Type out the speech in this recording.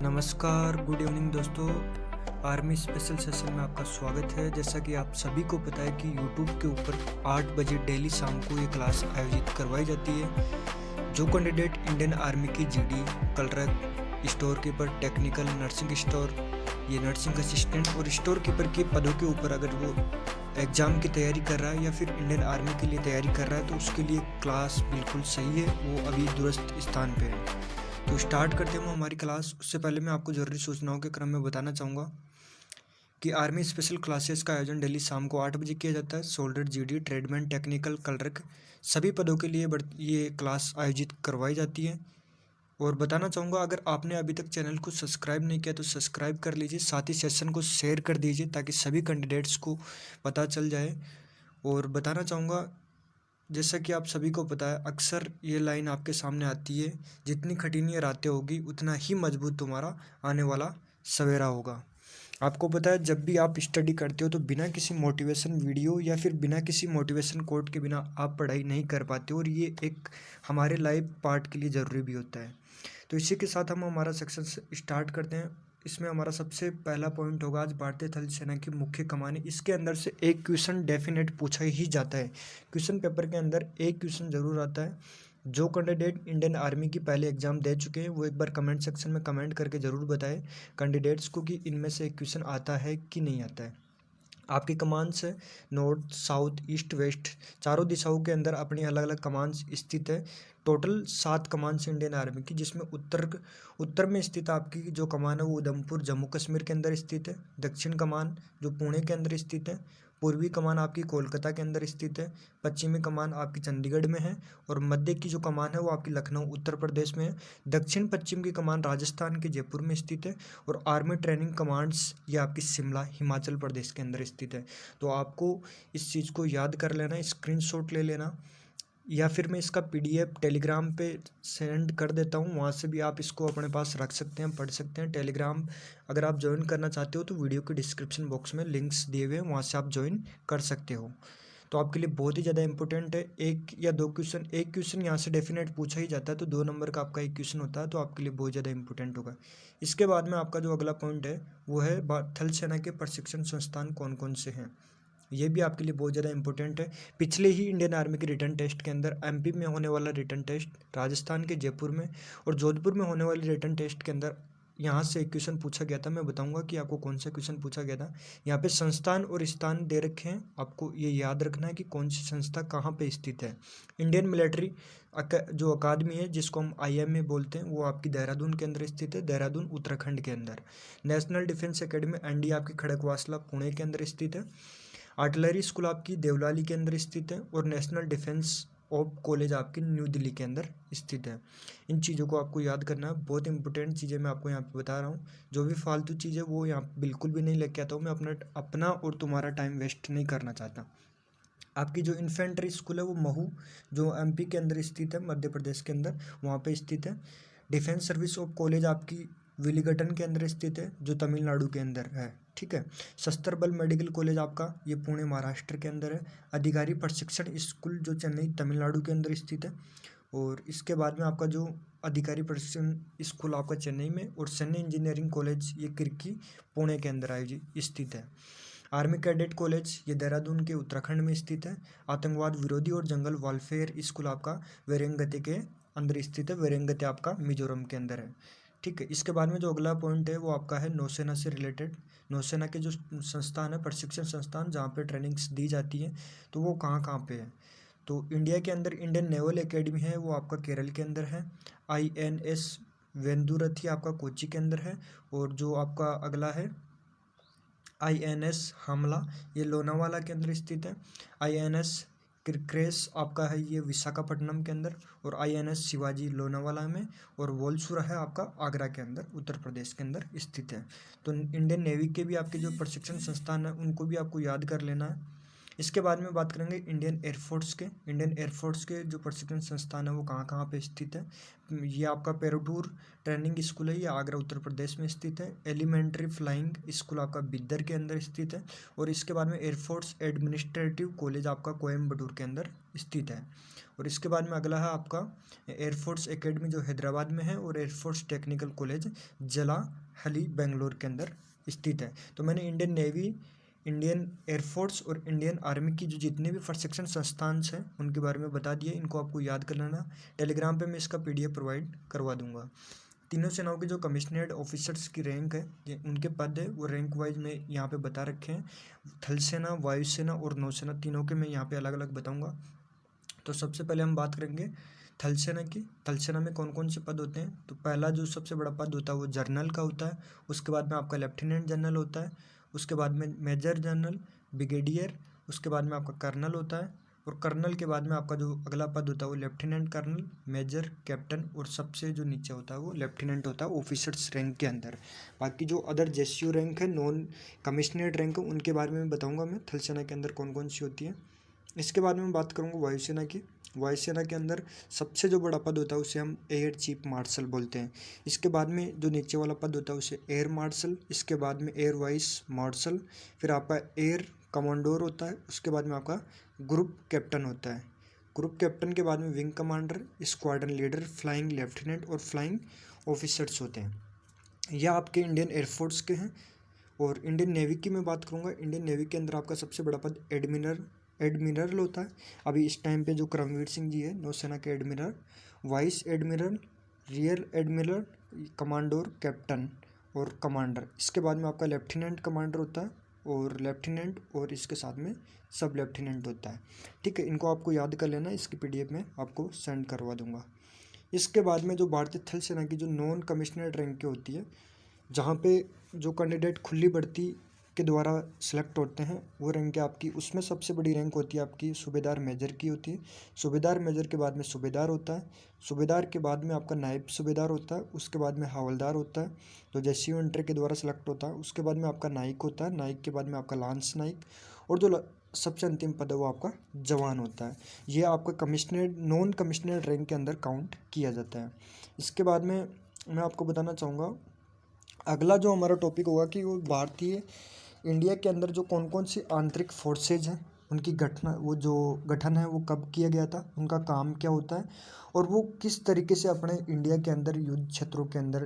नमस्कार, good evening दोस्तों। Army special session में आपका स्वागत है। जैसा कि आप सभी को पता है कि यूट्यूब के ऊपर 8 बजे डेली शाम को ये क्लास आयोजित करवाई जाती है। जो कैंडिडेट इंडियन आर्मी की GD, clerk, store keeper, technical, nursing store, ये नर्सिंग असिस्टेंट और स्टोर कीपर के पदों के ऊपर अगर वो एग्ज़ाम की तैयारी कर रहा है या फिर इंडियन आर्मी के लिए तैयारी कर रहा है तो उसके लिए क्लास बिल्कुल सही है, वो अभी दुरुस्त स्थान पे है। तो स्टार्ट करते हैं हमारी क्लास। उससे पहले मैं आपको ज़रूरी सूचनाओं के क्रम में बताना चाहूँगा कि आर्मी स्पेशल क्लासेस का आयोजन डेली शाम को 8 बजे किया जाता है। Soldier, GD, tradesman, technical, clerk सभी पदों के लिए ये क्लास आयोजित करवाई जाती है। और बताना चाहूँगा, अगर आपने अभी तक चैनल को सब्सक्राइब नहीं किया तो सब्सक्राइब कर लीजिए, साथ ही सेशन को शेयर कर दीजिए ताकि सभी कैंडिडेट्स को पता चल जाए। और बताना चाहूँगा, जैसा कि आप सभी को पता है, अक्सर ये लाइन आपके सामने आती है, जितनी कठिन रातें होगी उतना ही मजबूत तुम्हारा आने वाला सवेरा होगा। आपको पता है, जब भी आप स्टडी करते हो तो बिना किसी मोटिवेशन वीडियो या फिर बिना किसी मोटिवेशन कोट के बिना आप पढ़ाई नहीं कर पाते, और ये एक हमारे लाइफ पार्ट के लिए ज़रूरी भी होता है। तो इसी के साथ हम हमारा सेक्शन स्टार्ट करते हैं। इसमें हमारा सबसे पहला पॉइंट होगा आज भारतीय थल सेना की मुख्य कमानें। इसके अंदर से एक क्वेश्चन डेफिनेट पूछा ही जाता है। क्वेश्चन पेपर के अंदर एक क्वेश्चन जरूर आता है। जो कैंडिडेट इंडियन आर्मी की पहले एग्जाम दे चुके हैं वो एक बार कमेंट सेक्शन में कमेंट करके ज़रूर बताएं कैंडिडेट्स को कि इनमें से एक क्वेश्चन आता है कि नहीं आता है। आपकी कमांड्स है नॉर्थ, साउथ, ईस्ट, वेस्ट, चारों दिशाओं के अंदर अपनी अलग अलग कमांड्स स्थित है। टोटल 7 कमांड्स इंडियन आर्मी की, जिसमें उत्तर में स्थित आपकी जो कमान है वो उधमपुर, जम्मू कश्मीर के अंदर स्थित है। दक्षिण कमान जो पुणे के अंदर स्थित है। पूर्वी कमान आपकी कोलकाता के अंदर स्थित है। पश्चिमी कमान आपकी चंडीगढ़ में है। और मध्य की जो कमान है वो आपकी लखनऊ, उत्तर प्रदेश में है। दक्षिण पश्चिम की कमान राजस्थान के जयपुर में स्थित है। और आर्मी ट्रेनिंग कमांड्स ये आपकी शिमला, हिमाचल प्रदेश के अंदर स्थित है। तो आपको इस चीज़ को याद कर लेना, स्क्रीनशॉट ले लेना, या फिर मैं इसका पीडीएफ टेलीग्राम पे सेंड कर देता हूँ, वहाँ से भी आप इसको अपने पास रख सकते हैं, पढ़ सकते हैं। टेलीग्राम अगर आप ज्वाइन करना चाहते हो तो वीडियो के डिस्क्रिप्शन बॉक्स में लिंक्स दिए हुए हैं, वहाँ से आप ज्वाइन कर सकते हो। तो आपके लिए बहुत ही ज़्यादा इंपॉर्टेंट है। एक या दो क्वेश्चन, एक क्वेश्चन यहाँ से डेफिनेट पूछा ही जाता है, तो 2 नंबर का आपका एक क्वेश्चन होता है, तो आपके लिए बहुत ज़्यादा इंपॉर्टेंट होगा। इसके बाद में आपका जो अगला पॉइंट है वो है थल सेना के प्रशिक्षण संस्थान कौन कौन से हैं। ये भी आपके लिए बहुत ज़्यादा इंपॉर्टेंट है। पिछले ही इंडियन आर्मी के रिटर्न टेस्ट के अंदर एमपी में होने वाला रिटर्न टेस्ट, राजस्थान के जयपुर में और जोधपुर में होने वाले रिटर्न टेस्ट के अंदर यहाँ से एक क्वेश्चन पूछा गया था। मैं बताऊंगा कि आपको कौन सा क्वेश्चन पूछा गया था। यहाँ पे संस्थान और स्थान दे रखे हैं, आपको ये याद रखना है कि कौन सी संस्था कहाँ पे स्थित है। इंडियन मिलिट्री जो अकादमी है, जिसको हम आईएमए बोलते हैं, वो आपकी देहरादून के अंदर स्थित है, देहरादून उत्तराखंड के अंदर। नेशनल डिफेंस एकेडमी एनडी आपकी खड़गवासला, पुणे के अंदर स्थित है। आर्टिलरी स्कूल आपकी देवलाली के अंदर स्थित है। और नेशनल डिफेंस ऑफ कॉलेज आपकी न्यू दिल्ली के अंदर स्थित है। इन चीज़ों को आपको याद करना है, बहुत इंपॉर्टेंट चीज़ें मैं आपको यहाँ पे बता रहा हूँ। जो भी फालतू चीज़ें वो यहाँ बिल्कुल भी नहीं लेके आता हूँ मैं। अपना और तुम्हारा टाइम वेस्ट नहीं करना चाहता। आपकी जो इन्फेंट्री स्कूल है वो महू, जो एमपी के अंदर स्थित है, मध्य प्रदेश के अंदर, वहाँ पे स्थित है। डिफेंस सर्विस ऑफ कॉलेज आपकी विलीगटन के अंदर स्थित है, जो तमिलनाडु के अंदर है। ठीक है। शस्त्र बल मेडिकल कॉलेज आपका ये पुणे, महाराष्ट्र के अंदर है। अधिकारी प्रशिक्षण स्कूल जो चेन्नई, तमिलनाडु के अंदर स्थित है। और इसके बाद में आपका जो अधिकारी प्रशिक्षण स्कूल आपका चेन्नई में, और सैन्य इंजीनियरिंग कॉलेज ये किर्की, पुणे के अंदर आयोजित स्थित है। आर्मी कैडेट कॉलेज ये देहरादून के उत्तराखंड में स्थित है। आतंकवाद विरोधी और जंगल वालफेयर स्कूल आपका वेरेंगते के अंदर स्थित है, वेरेंगते आपका मिजोरम के अंदर है। ठीक है। इसके बाद में जो अगला पॉइंट है वो आपका है नौसेना से रिलेटेड। नौसेना के जो संस्थान है, प्रशिक्षण संस्थान जहाँ पे ट्रेनिंग्स दी जाती है, तो वो कहाँ कहाँ पे है। तो इंडिया के अंदर इंडियन नेवल एकेडमी है, वो आपका केरल के अंदर है। आईएनएस वेंदुरथी आपका कोच्चि के अंदर है। और जो आपका अगला है आईएनएस हमला, ये लोनावाला के अंदर स्थित है। आईएनएस क्रिक्रेस आपका है ये विशाखापट्टनम के अंदर। और आईएनएस शिवाजी लोनावाला में। और वोलसुरा है आपका आगरा के अंदर, उत्तर प्रदेश के अंदर स्थित है। तो इंडियन नेवी के भी आपके जो प्रशिक्षण संस्थान है उनको भी आपको याद कर लेना है। इसके बाद में बात करेंगे इंडियन एयरफोर्स के। इंडियन एयरफोर्स के जो प्रशिक्षण संस्थान है वो कहाँ कहाँ पे स्थित है। ये आपका पेराटूर ट्रेनिंग स्कूल है, ये आगरा उत्तर प्रदेश में स्थित है। एलिमेंट्री फ्लाइंग स्कूल आपका बिद्दर के अंदर स्थित है। और इसके बाद में एयरफोर्स एडमिनिस्ट्रेटिव कॉलेज आपका कोयम्बटूर के अंदर स्थित है। और इसके बाद में अगला है आपका एयरफोर्स एकेडमी जो हैदराबाद में है, और एयरफोर्स टेक्निकल कॉलेज जलाहली बेंगलोर के अंदर स्थित है। तो मैंने इंडियन नेवी, इंडियन एयरफोर्स और इंडियन आर्मी की जो जितने भी प्रशिक्षण संस्थान हैं उनके बारे में बता दिए। इनको आपको याद कर लेना। टेलीग्राम पे मैं इसका PDF प्रोवाइड करवा दूंगा। तीनों सेनाओं के जो कमिश्नर्ड ऑफिसर्स की रैंक है, उनके पद है वो रैंक वाइज में यहाँ पे बता रखे हैं। थल सेना, वायुसेना और नौसेना तीनों के मैं यहाँ पे अलग अलग बताऊँगा। तो सबसे पहले हम बात करेंगे थल सेना की। थल सेना में कौन कौन से पद होते हैं। तो पहला जो सबसे बड़ा पद होता है वो जर्नल का होता है। उसके बाद में आपका लेफ्टिनेंट जनरल होता है। उसके बाद में मेजर जनरल, ब्रिगेडियर, उसके बाद में आपका कर्नल होता है। और कर्नल के बाद में आपका जो अगला पद होता है वो लेफ्टिनेंट कर्नल, मेजर, कैप्टन, और सबसे जो नीचे होता है वो लेफ्टिनेंट होता है ऑफिसर्स रैंक के अंदर। बाकी जो अदर जेसीयू रैंक है, नॉन कमिश्नर्ड रैंक है, उनके बारे में बताऊँगा मैं थल सेना के अंदर कौन कौन सी होती है। इसके बाद में बात करूँगा वायुसेना की। वायुसेना के अंदर सबसे जो बड़ा पद होता है उसे हम एयर चीफ मार्शल बोलते हैं। इसके बाद में जो नीचे वाला पद होता है उसे एयर मार्शल, इसके बाद में एयर वाइस मार्शल, फिर आपका एयर कमांडोर होता है। उसके बाद में आपका ग्रुप कैप्टन होता है। ग्रुप कैप्टन के बाद में wing commander, squadron leader, flying lieutenant और फ्लाइंग ऑफिसर्स होते हैं। यह आपके इंडियन एयरफोर्स के हैं। और इंडियन नेवी की मैं बात करूँगा। इंडियन नेवी के अंदर आपका सबसे बड़ा पद एडमिरल होता है। अभी इस टाइम पे जो करमवीर सिंह जी है नौसेना के admiral, vice admiral, rear admiral, commodore, captain और कमांडर। इसके बाद में आपका लेफ्टिनेंट कमांडर होता है, और लेफ्टिनेंट, और इसके साथ में सब लेफ्टिनेंट होता है। ठीक है, इनको आपको याद कर लेना। इसकी PDF में आपको सेंड करवा दूंगा। इसके बाद में जो भारतीय थल सेना की जो नॉन कमिश्नर्ड रैंक की होती है, जहाँ पे जो कैंडिडेट खुली भर्ती के द्वारा सेलेक्ट होते हैं वो रैंक है आपकी, उसमें सबसे बड़ी रैंक होती है आपकी सूबेदार मेजर की होती है। सूबेदार मेजर के बाद में सूबेदार होता है। सूबेदार के बाद में आपका नायब सूबेदार होता है। उसके बाद में हवलदार होता है जो जेसीयू इंटर के द्वारा सेलेक्ट होता है। उसके बाद में आपका नाइक होता है। नाइक के बाद में आपका लांस नाइक, और जो सबसे अंतिम पद है वो आपका जवान होता है। ये आपका कमिश्नर्ड, नॉन कमिश्नर्ड रैंक के अंदर काउंट किया जाता है। इसके बाद में मैं आपको बताना चाहूँगा अगला जो हमारा टॉपिक होगा कि वो भारतीय इंडिया के अंदर जो कौन कौन सी आंतरिक फोर्सेज हैं उनकी घटना, वो जो गठन है वो कब किया गया था, उनका काम क्या होता है, और वो किस तरीके से अपने इंडिया के अंदर युद्ध क्षेत्रों के अंदर